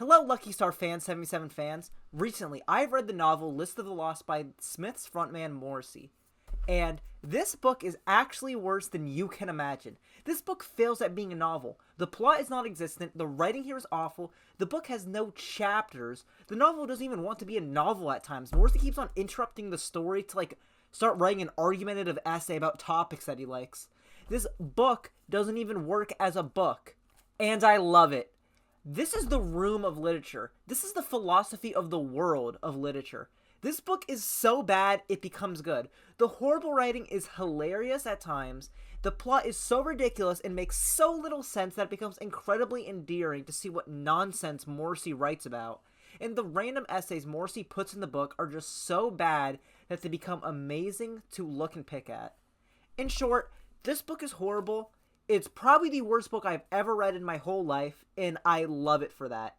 Hello, Lucky Star fans, 77 fans. Recently, I've read the novel List of the Lost by Smith's frontman Morrissey. And this book is actually worse than you can imagine. This book fails at being a novel. The plot is non-existent, the writing here is awful, the book has no chapters, the novel doesn't even want to be a novel at times. Morrissey keeps on interrupting the story to, start writing an argumentative essay about topics that he likes. This book doesn't even work as a book. And I love it. This is the room of literature. This is the philosophy of the world of literature. This book is so bad, it becomes good. The horrible writing is hilarious at times. The plot is so ridiculous and makes so little sense that it becomes incredibly endearing to see what nonsense Morrissey writes about. And the random essays Morrissey puts in the book are just so bad that they become amazing to look and pick at. In short, this book is horrible. It's probably the worst book I've ever read in my whole life, and I love it for that.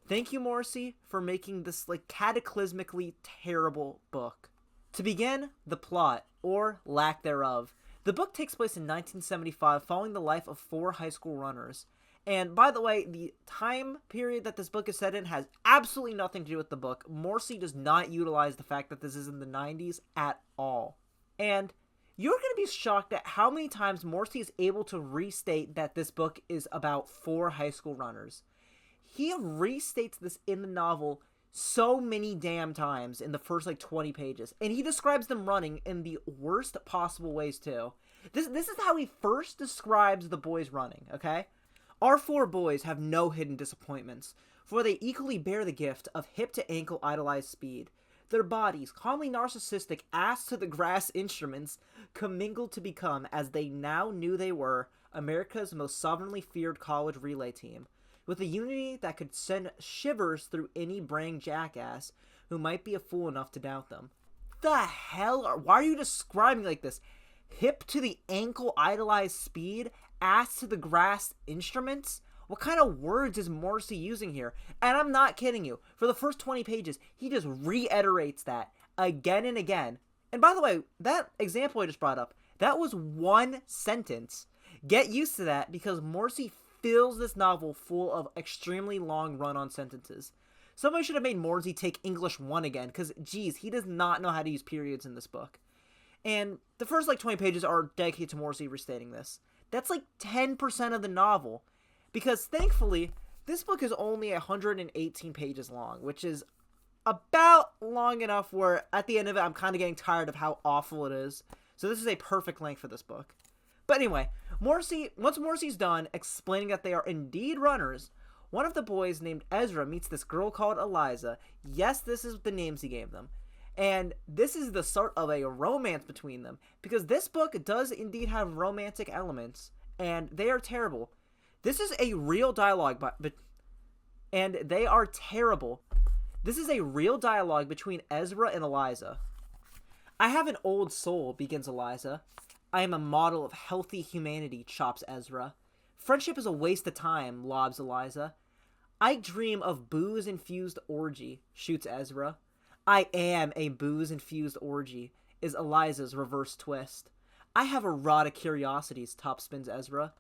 Thank you, Morrissey, for making this, cataclysmically terrible book. To begin, the plot, or lack thereof. The book takes place in 1975, following the life of 4 high school runners. And, by the way, the time period that this book is set in has absolutely nothing to do with the book. Morrissey does not utilize the fact that this is in the 90s at all. And you're going to be shocked at how many times Morrissey is able to restate that this book is about 4 high school runners. He restates this in the novel so many damn times in the first 20 pages. And he describes them running in the worst possible ways too. This is how he first describes the boys running, okay? Our 4 boys have no hidden disappointments, for they equally bear the gift of hip-to-ankle idolized speed. Their bodies, calmly narcissistic ass-to-the-grass instruments, commingled to become, as they now knew they were, America's most sovereignly feared college relay team, with a unity that could send shivers through any braying jackass who might be a fool enough to doubt them. The hell? Why are you describing like this? Hip-to-the-ankle idolized speed? Ass-to-the-grass instruments? What kind of words is Morrissey using here? And I'm not kidding you. For the first 20 pages, he just reiterates that again and again. And by the way, that example I just brought up, that was one sentence. Get used to that because Morrissey fills this novel full of extremely long run-on sentences. Somebody should have made Morrissey take English 1 again because, geez, he does not know how to use periods in this book. And the first 20 pages are dedicated to Morrissey restating this. That's 10% of the novel. Because, thankfully, this book is only 118 pages long, which is about long enough where, at the end of it, I'm kind of getting tired of how awful it is. So this is a perfect length for this book. But anyway, once Morrissey's done explaining that they are indeed runners, one of the boys named Ezra meets this girl called Eliza. Yes, this is the names he gave them. And this is the start of a romance between them. Because this book does indeed have romantic elements, and they are terrible. This is a real dialogue, and they are terrible. This is a real dialogue between Ezra and Eliza. I have an old soul, begins Eliza. I am a model of healthy humanity, chops Ezra. Friendship is a waste of time, lobs Eliza. I dream of booze-infused orgy, shoots Ezra. I am a booze-infused orgy, is Eliza's reverse twist. I have a rod of curiosities, topspins Ezra.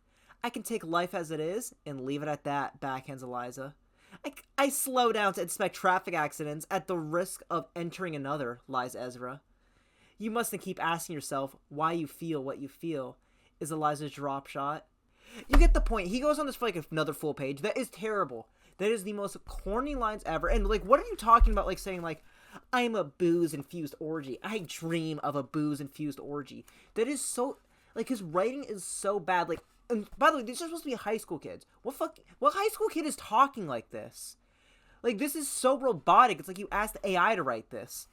I can take life as it is and leave it at that, backhands Eliza. I slow down to inspect traffic accidents at the risk of entering another, lies Ezra. You mustn't keep asking yourself why you feel what you feel, is Eliza's drop shot. You get the point. He goes on this for another full page. That is terrible. That is the most corny lines ever. And what are you talking about? Saying I'm a booze-infused orgy. I dream of a booze-infused orgy. That is so, his writing is so bad. And by the way, these are supposed to be high school kids. What high school kid is talking like this? This is so robotic. It's you asked the AI to write this.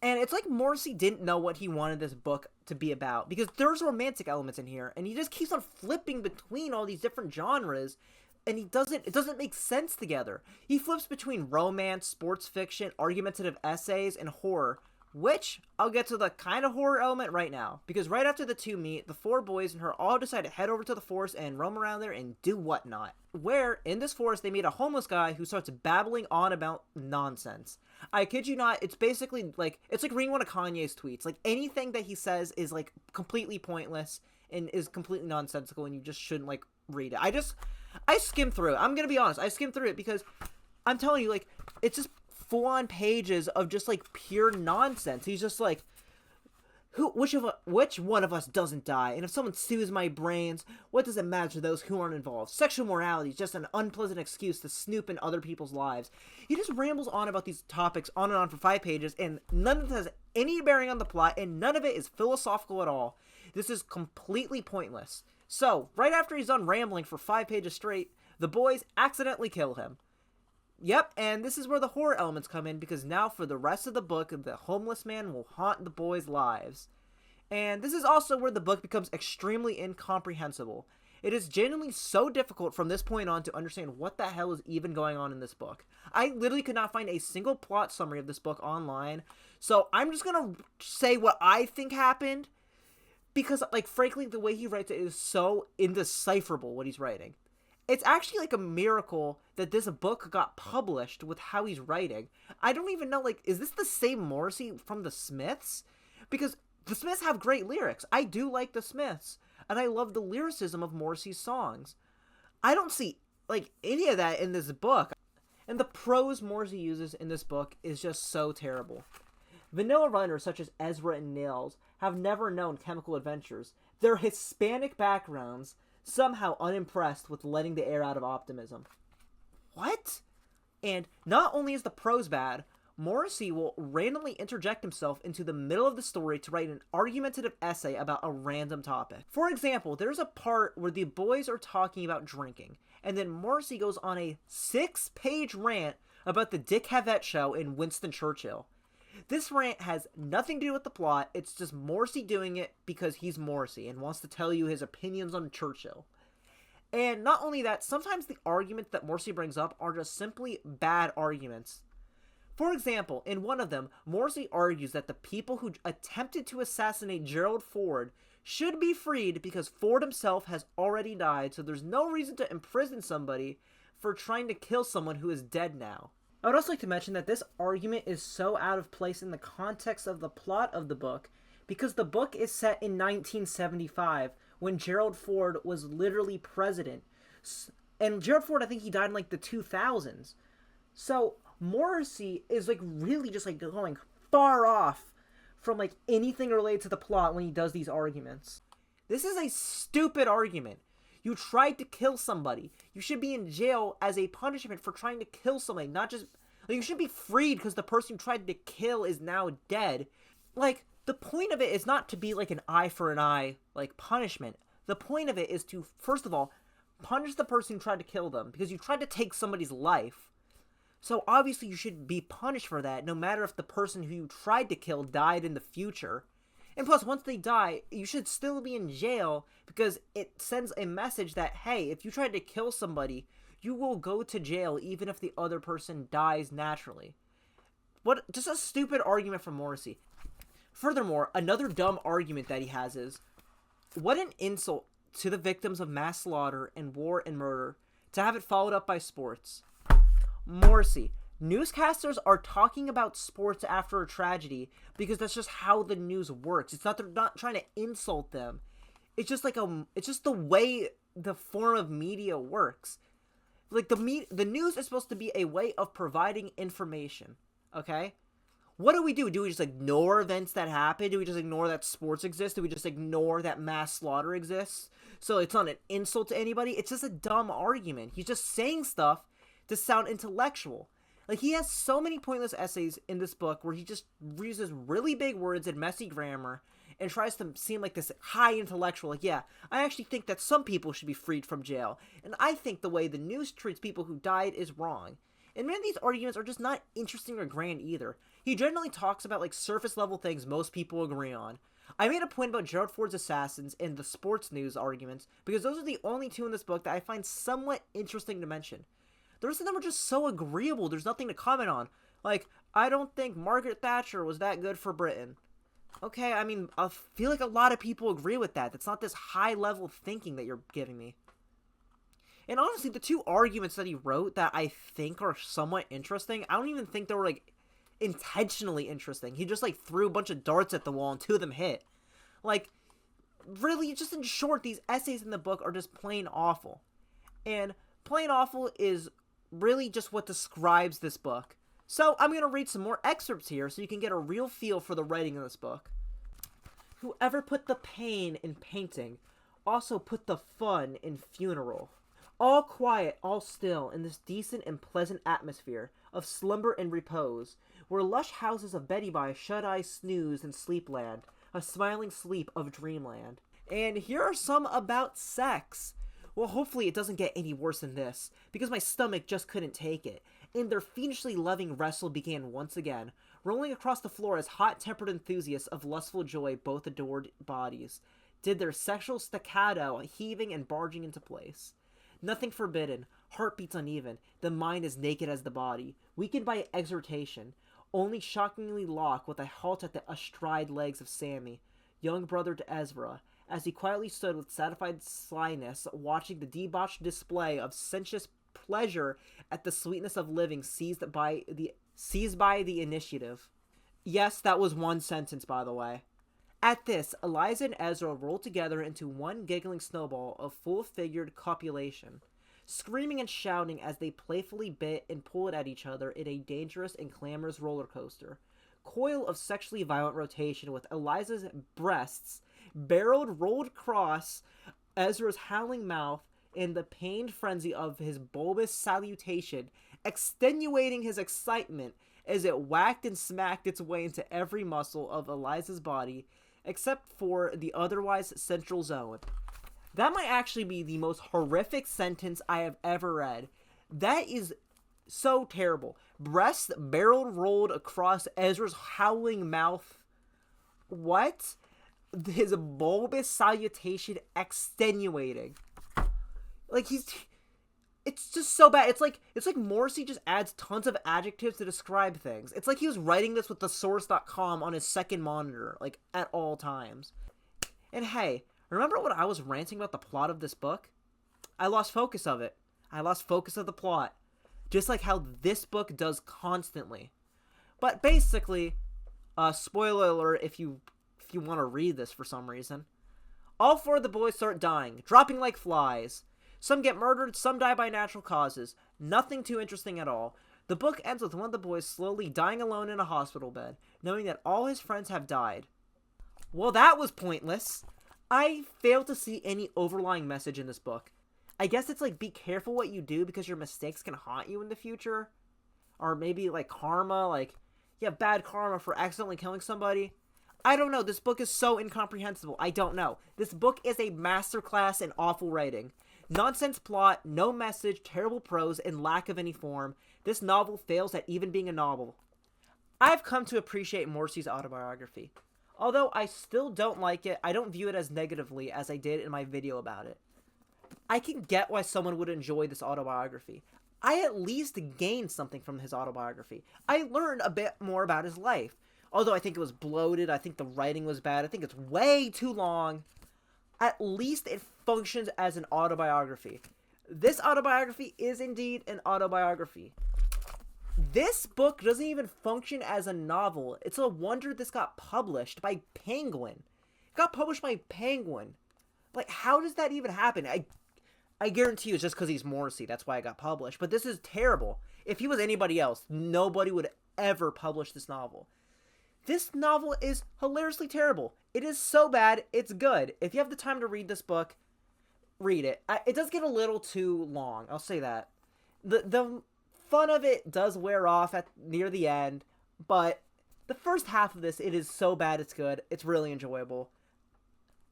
And it's Morrissey didn't know what he wanted this book to be about. Because there's romantic elements in here. And he just keeps on flipping between all these different genres. And it doesn't make sense together. He flips between romance, sports fiction, argumentative essays, and horror. Which, I'll get to the kind of horror element right now. Because right after the two meet, the 4 boys and her all decide to head over to the forest and roam around there and do whatnot. Where, in this forest, they meet a homeless guy who starts babbling on about nonsense. I kid you not, it's basically it's like reading one of Kanye's tweets. Anything that he says is completely pointless and is completely nonsensical and you just shouldn't read it. I skimmed through it. I'm gonna be honest, I skimmed through it because I'm telling you, like, it's just full-on pages of just, like, pure nonsense. He's just like, which one of us doesn't die? And if someone steals my brains, what does it matter to those who aren't involved? Sexual morality is just an unpleasant excuse to snoop in other people's lives. He just rambles on about these topics on and on for 5 pages, and none of it has any bearing on the plot, and none of it is philosophical at all. This is completely pointless. So, right after he's done rambling for 5 pages straight, the boys accidentally kill him. Yep, and this is where the horror elements come in, because now for the rest of the book, the homeless man will haunt the boys' lives. And this is also where the book becomes extremely incomprehensible. It is genuinely so difficult from this point on to understand what the hell is even going on in this book. I literally could not find a single plot summary of this book online, so I'm just gonna say what I think happened, because, like, frankly, the way he writes it is so indecipherable, what he's writing. It's actually, like, a miracle that this book got published with how he's writing. I don't even know, like, is this the same Morrissey from the Smiths? Because the Smiths have great lyrics. I do like the Smiths, and I love the lyricism of Morrissey's songs. I don't see, like, any of that in this book. And the prose Morrissey uses in this book is just so terrible. Vanilla runners such as Ezra and Nails have never known chemical adventures. Their Hispanic backgrounds somehow unimpressed with letting the air out of optimism. What? And not only is the prose bad, Morrissey will randomly interject himself into the middle of the story to write an argumentative essay about a random topic. For example, there's a part where the boys are talking about drinking, and then Morrissey goes on a 6-page rant about the Dick Cavett show in Winston Churchill. This rant has nothing to do with the plot, it's just Morrissey doing it because he's Morrissey and wants to tell you his opinions on Churchill. And not only that, sometimes the arguments that Morrissey brings up are just simply bad arguments. For example, in one of them, Morrissey argues that the people who attempted to assassinate Gerald Ford should be freed because Ford himself has already died, so there's no reason to imprison somebody for trying to kill someone who is dead now. I would also like to mention that this argument is so out of place in the context of the plot of the book, because the book is set in 1975, when Gerald Ford was literally president. And Gerald Ford, I think he died in, like, the 2000s. So Morrissey is, like, really just, like, going far off from, like, anything related to the plot when he does these arguments. This is a stupid argument. You tried to kill somebody. You should be in jail as a punishment for trying to kill somebody, not just... Like, you should be freed because the person you tried to kill is now dead. Like, the point of it is not to be, like, an eye for an eye, like, punishment. The point of it is to, first of all, punish the person who tried to kill them, because you tried to take somebody's life. So, obviously, you should be punished for that, no matter if the person who you tried to kill died in the future. And plus, once they die, you should still be in jail, because it sends a message that, hey, if you tried to kill somebody, you will go to jail even if the other person dies naturally. What? Just a stupid argument from Morrissey. Furthermore, another dumb argument that he has is, what an insult to the victims of mass slaughter and war and murder to have it followed up by sports. Morrissey, newscasters are talking about sports after a tragedy because that's just how the news works. It's not, they're not trying to insult them. It's just like it's just the way the form of media works. Like, the news is supposed to be a way of providing information, okay? What do? Do we just ignore events that happen? Do we just ignore that sports exist? Do we just ignore that mass slaughter exists? So it's not an insult to anybody? It's just a dumb argument. He's just saying stuff to sound intellectual. Like, he has so many pointless essays in this book where he just uses really big words and messy grammar and tries to seem like this high intellectual. Like, yeah, I actually think that some people should be freed from jail. And I think the way the news treats people who died is wrong. And many of these arguments are just not interesting or grand either. He generally talks about, like, surface level things most people agree on. I made a point about Gerald Ford's assassins and the sports news arguments because those are the only two in this book that I find somewhat interesting to mention. The rest of them are just so agreeable, there's nothing to comment on. Like, I don't think Margaret Thatcher was that good for Britain. Okay, I mean, I feel like a lot of people agree with that. That's not this high-level thinking that you're giving me. And honestly, the two arguments that he wrote that I think are somewhat interesting, I don't even think they were, like, intentionally interesting. He just, like, threw a bunch of darts at the wall and two of them hit. Like, really, just in short, these essays in the book are just plain awful. And plain awful is really just what describes this book. So I'm going to read some more excerpts here so you can get a real feel for the writing of this book. Whoever put the pain in painting also put the fun in funeral. All quiet, all still, in this decent and pleasant atmosphere of slumber and repose, where lush houses of Betty-Bye shut-eye snooze in sleepland, a smiling sleep of dreamland. And here are some about sex. Well, hopefully it doesn't get any worse than this, because my stomach just couldn't take it. And their fiendishly loving wrestle began once again, rolling across the floor as hot-tempered enthusiasts of lustful joy both adored bodies did their sexual staccato, heaving and barging into place. Nothing forbidden, heartbeats uneven, the mind as naked as the body, weakened by exhortation, only shockingly locked with a halt at the astride legs of Sammy, young brother to Ezra, as he quietly stood with satisfied slyness, watching the debauched display of sensuous pleasure at the sweetness of living seized by the initiative. Yes, that was one sentence, by the way. At this, Eliza and Ezra rolled together into one giggling snowball of full-figured copulation, screaming and shouting as they playfully bit and pulled at each other in a dangerous and clamorous roller coaster, coil of sexually violent rotation with Eliza's breasts barreled rolled across Ezra's howling mouth in the pained frenzy of his bulbous salutation, extenuating his excitement as it whacked and smacked its way into every muscle of Eliza's body, except for the otherwise central zone. That might actually be the most horrific sentence I have ever read. That is so terrible. Breasts barreled rolled across Ezra's howling mouth. What? His bulbous salutation extenuating. Like, it's just so bad. It's like Morrissey just adds tons of adjectives to describe things. It's like he was writing this with thesource.com on his second monitor, like, at all times. And hey, remember when I was ranting about the plot of this book? I lost focus of it. I lost focus of the plot. Just like how this book does constantly. But basically, spoiler alert if you want to read this for some reason. All four of the boys start dying, dropping like flies. Some get murdered, some die by natural causes. Nothing too interesting at all. The book ends with one of the boys slowly dying alone in a hospital bed, knowing that all his friends have died. Well, that was pointless. I fail to see any overlying message in this book. I guess it's like, be careful what you do because your mistakes can haunt you in the future. Or maybe like karma, like you have bad karma for accidentally killing somebody. I don't know. This book is so incomprehensible. I don't know. This book is a masterclass in awful writing. Nonsense plot, no message, terrible prose, and lack of any form. This novel fails at even being a novel. I've come to appreciate Morrissey's autobiography. Although I still don't like it, I don't view it as negatively as I did in my video about it. I can get why someone would enjoy this autobiography. I at least gained something from his autobiography. I learned a bit more about his life. Although I think it was bloated, I think the writing was bad, I think it's way too long. At least it functions as an autobiography. This autobiography is indeed an autobiography. This book doesn't even function as a novel. It's a wonder this got published by Penguin. It got published by Penguin. Like, how does that even happen? I guarantee you it's just because he's Morrissey. That's why it got published. But this is terrible. If he was anybody else, nobody would ever publish this novel. This novel is hilariously terrible. It is so bad, it's good. If you have the time to read this book, read it. It does get a little too long, I'll say that. The fun of it does wear off near the end, but the first half of this, it is so bad it's good. It's really enjoyable.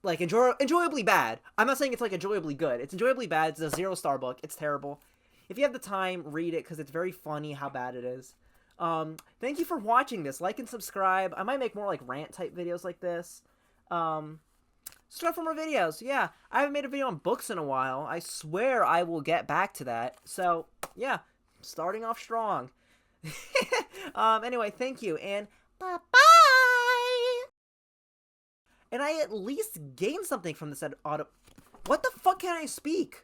Like, enjoyably bad. I'm not saying it's, like, enjoyably good. It's enjoyably bad. It's a 0-star book. It's terrible. If you have the time, read it, because it's very funny how bad it is. Thank you for watching this. Like and subscribe. I might make more like rant type videos like this. Start for more videos. Yeah, I haven't made a video on books in a while. I swear I will get back to that. So yeah, starting off strong. Anyway, thank you and bye-bye. And I at least gained something from this auto. What the fuck can I speak?